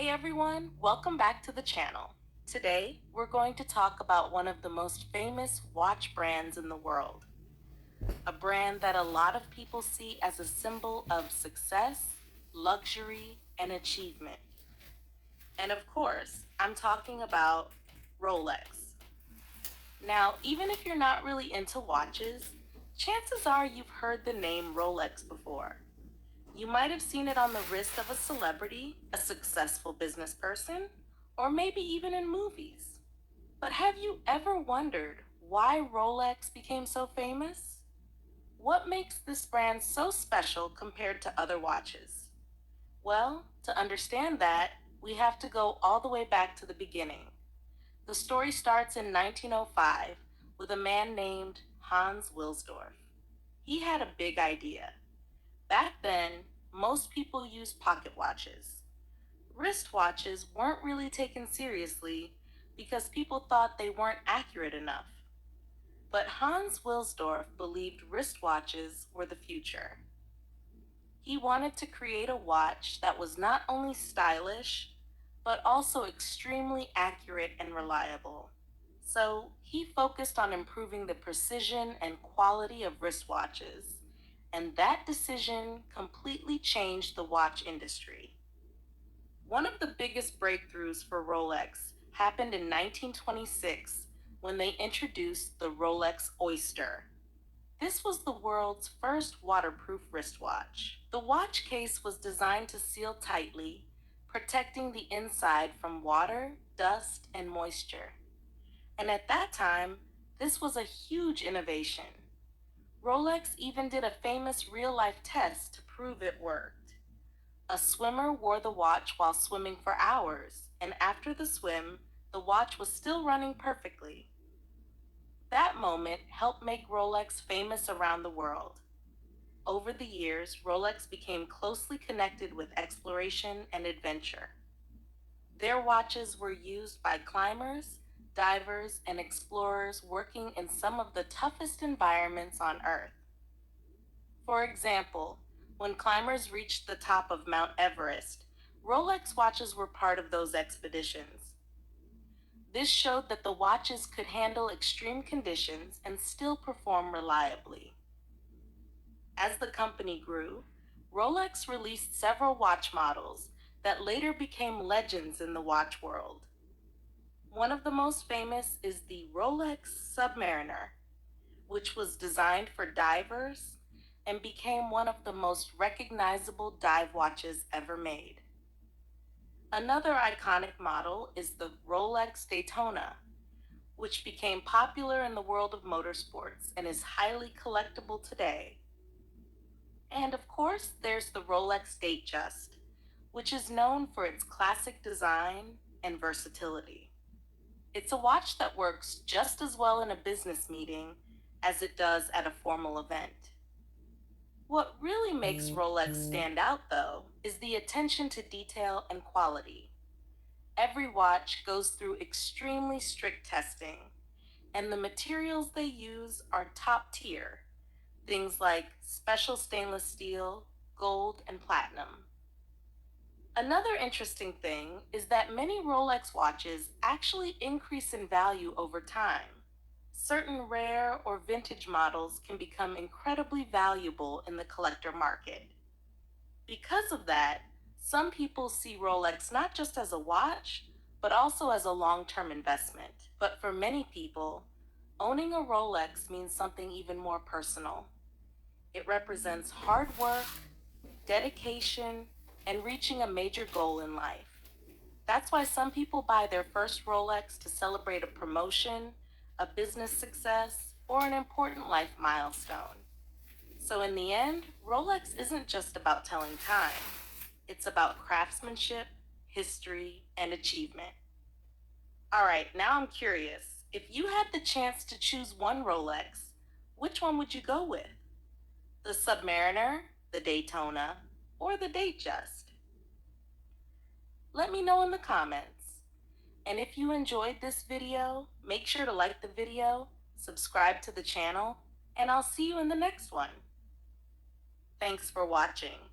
everyone, welcome back to the channel. Today, we're going to talk about one of the most famous watch brands in the world. A brand that a lot of people see as a symbol of success, luxury, and achievement. And of course, I'm talking about Rolex. Now, even if you're not really into watches, chances are you've heard the name Rolex before. You might have seen it on the wrist of a celebrity, a successful business person, or maybe even in movies. But have you ever wondered why Rolex became so famous? What makes this brand so special compared to other watches? Well, to understand that, we have to go all the way back to the beginning. The story starts in 1905 with a man named Hans Wilsdorf. He had a big idea. Back then, most people used pocket watches. Wristwatches weren't really taken seriously because people thought they weren't accurate enough. But Hans Wilsdorf believed wristwatches were the future. He wanted to create a watch that was not only stylish, but also extremely accurate and reliable. So he focused on improving the precision and quality of wristwatches, and that decision completely changed the watch industry. One of the biggest breakthroughs for Rolex happened in 1926 when they introduced the Rolex Oyster. This was the world's first waterproof wristwatch. The watch case was designed to seal tightly, protecting the inside from water, dust, and moisture. And at that time, this was a huge innovation. Rolex even did a famous real-life test to prove it worked. A swimmer wore the watch while swimming for hours, and after the swim, the watch was still running perfectly. That moment helped make Rolex famous around the world. Over the years, Rolex became closely connected with exploration and adventure. Their watches were used by climbers, divers, and explorers working in some of the toughest environments on Earth. For example, when climbers reached the top of Mount Everest, Rolex watches were part of those expeditions. This showed that the watches could handle extreme conditions and still perform reliably. As the company grew, Rolex released several watch models that later became legends in the watch world. One of the most famous is the Rolex Submariner, which was designed for divers and became one of the most recognizable dive watches ever made. Another iconic model is the Rolex Daytona, which became popular in the world of motorsports and is highly collectible today. And of course, there's the Rolex Datejust, which is known for its classic design and versatility. It's a watch that works just as well in a business meeting as it does at a formal event. What really makes Rolex stand out, though, is the attention to detail and quality. Every watch goes through extremely strict testing, and the materials they use are top tier, things like special stainless steel, gold, and platinum. Another interesting thing is that many Rolex watches actually increase in value over time. Certain rare or vintage models can become incredibly valuable in the collector market. Because of that, some people see Rolex not just as a watch, but also as a long-term investment. But for many people, owning a Rolex means something even more personal. It represents hard work, dedication, and reaching a major goal in life. That's why some people buy their first Rolex to celebrate a promotion, a business success, or an important life milestone. So in the end, Rolex isn't just about telling time. It's about craftsmanship, history, and achievement. All right, now I'm curious. If you had the chance to choose one Rolex, which one would you go with? The Submariner, the Daytona, or the Datejust? Let me know in the comments. And if you enjoyed this video, make sure to like the video, subscribe to the channel, and I'll see you in the next one. Thanks for watching.